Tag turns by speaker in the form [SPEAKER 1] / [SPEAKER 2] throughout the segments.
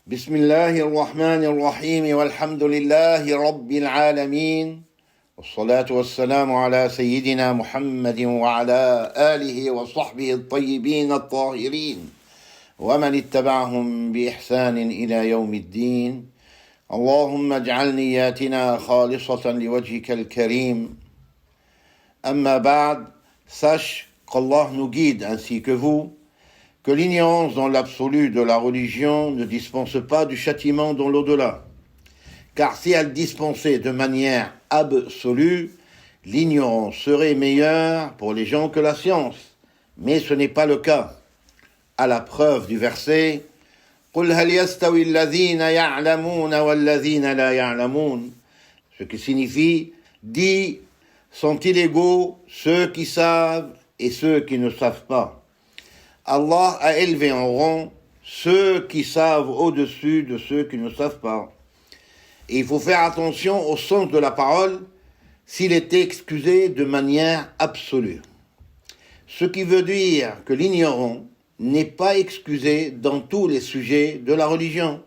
[SPEAKER 1] بسم الله الرحمن الرحيم والحمد لله رب العالمين والصلاة والسلام على سيدنا محمد وعلى آله وصحبه الطيبين الطاهرين ومن اتبعهم بإحسان إلى يوم الدين. اللهم اجعل نياتنا خالصة لوجهك الكريم. أما بعد, sache qu'Allah nous guide ainsi que vous, que l'ignorance dans l'absolu de la religion ne dispense pas du châtiment dans l'au-delà. Car si elle dispensait de manière absolue, l'ignorance serait meilleure pour les gens que la science. Mais ce n'est pas le cas. À la preuve du verset, قُلْ هَلْ يَسْتَوِي الَّذِينَ يَعْلَمُونَ وَالَّذِينَ لَا يَعْلَمُونَ, ce qui signifie, dis, sont-ils égaux ceux qui savent et ceux qui ne savent pas? Allah a élevé en rang ceux qui savent au-dessus de ceux qui ne savent pas. Et il faut faire attention au sens de la parole s'il est excusé de manière absolue. Ce qui veut dire que l'ignorant n'est pas excusé dans tous les sujets de la religion,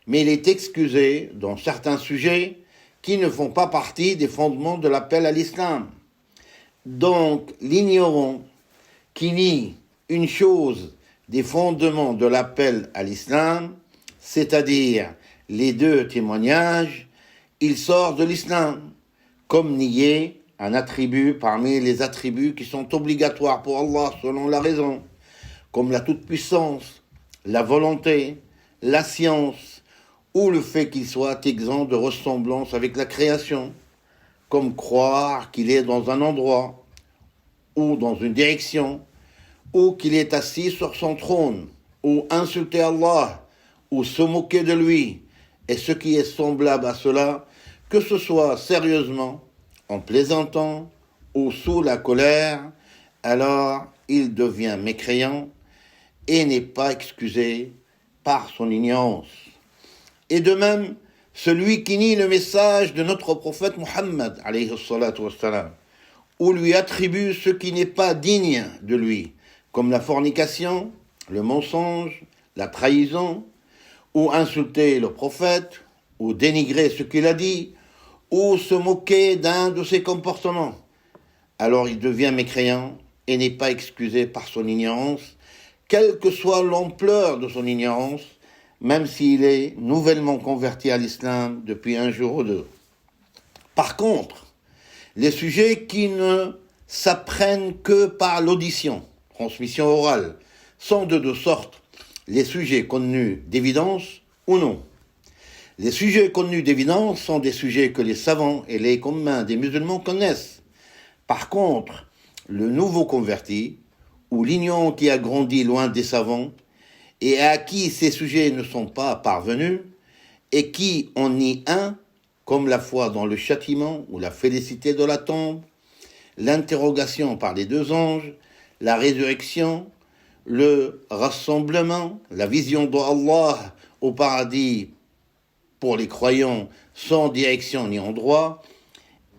[SPEAKER 1] mais il est excusé dans certains sujets qui ne font pas partie des fondements de l'appel à l'islam. Donc l'ignorant qui nie une chose des fondements de l'appel à l'islam, c'est-à-dire les deux témoignages, il sort de l'islam, comme nier un attribut parmi les attributs qui sont obligatoires pour Allah selon la raison, comme la toute-puissance, la volonté, la science, ou le fait qu'il soit exempt de ressemblance avec la création, comme croire qu'il est dans un endroit ou dans une direction, ou qu'il est assis sur son trône, ou insulter Allah, ou se moquer de lui, et ce qui est semblable à cela, que ce soit sérieusement, en plaisantant, ou sous la colère, alors il devient mécréant et n'est pas excusé par son ignorance. Et de même, celui qui nie le message de notre prophète Muhammad, alayhi salatu wassalam, ou lui attribue ce qui n'est pas digne de lui, comme la fornication, le mensonge, la trahison, ou insulter le prophète, ou dénigrer ce qu'il a dit, ou se moquer d'un de ses comportements. Alors il devient mécréant et n'est pas excusé par son ignorance, quelle que soit l'ampleur de son ignorance, même s'il est nouvellement converti à l'islam depuis un jour ou deux. Par contre, les sujets qui ne s'apprennent que par l'audition, transmission orale, sont de deux sortes, les sujets connus d'évidence ou non. Les sujets connus d'évidence sont des sujets que les savants et les communs des musulmans connaissent. Par contre, le nouveau converti, ou l'ignorant qui a grandi loin des savants, et à qui ces sujets ne sont pas parvenus, et qui en nie un, comme la foi dans le châtiment ou la félicité de la tombe, l'interrogation par les deux anges, la résurrection, le rassemblement, la vision d'Allah au paradis pour les croyants sans direction ni endroit,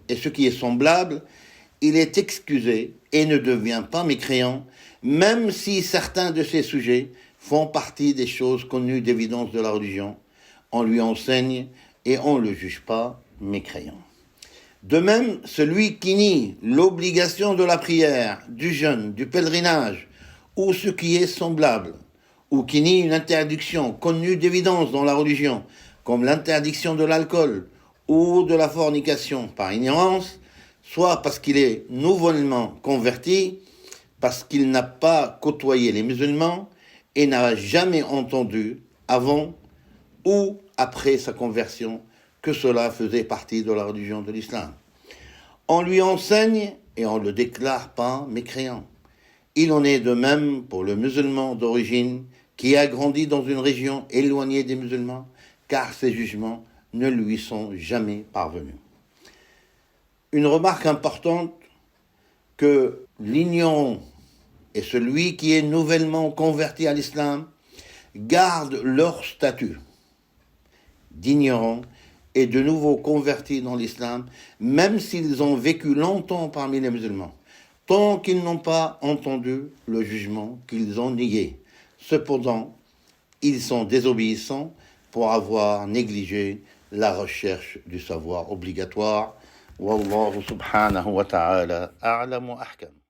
[SPEAKER 1] et ce qui est semblable, il est excusé et ne devient pas mécréant, même si certains de ces sujets font partie des choses connues d'évidence de la religion. On lui enseigne et on ne le juge pas mécréant. De même, celui qui nie l'obligation de la prière, du jeûne, du pèlerinage, ou ce qui est semblable, ou qui nie une interdiction connue d'évidence dans la religion, comme l'interdiction de l'alcool ou de la fornication par ignorance, soit parce qu'il est nouvellement converti, parce qu'il n'a pas côtoyé les musulmans et n'a jamais entendu avant ou après sa conversion que cela faisait partie de la religion de l'islam. On lui enseigne et on ne le déclare pas mécréant. Il en est de même pour le musulman d'origine qui a grandi dans une région éloignée des musulmans, car ses jugements ne lui sont jamais parvenus. Une remarque importante, que l'ignorant et celui qui est nouvellement converti à l'islam gardent leur statut d'ignorant et de nouveau convertis dans l'islam, même s'ils ont vécu longtemps parmi les musulmans, tant qu'ils n'ont pas entendu le jugement qu'ils ont nié. Cependant, ils sont désobéissants pour avoir négligé la recherche du savoir obligatoire. Wallahu subhanahu wa ta'ala a'lam wa ahkam.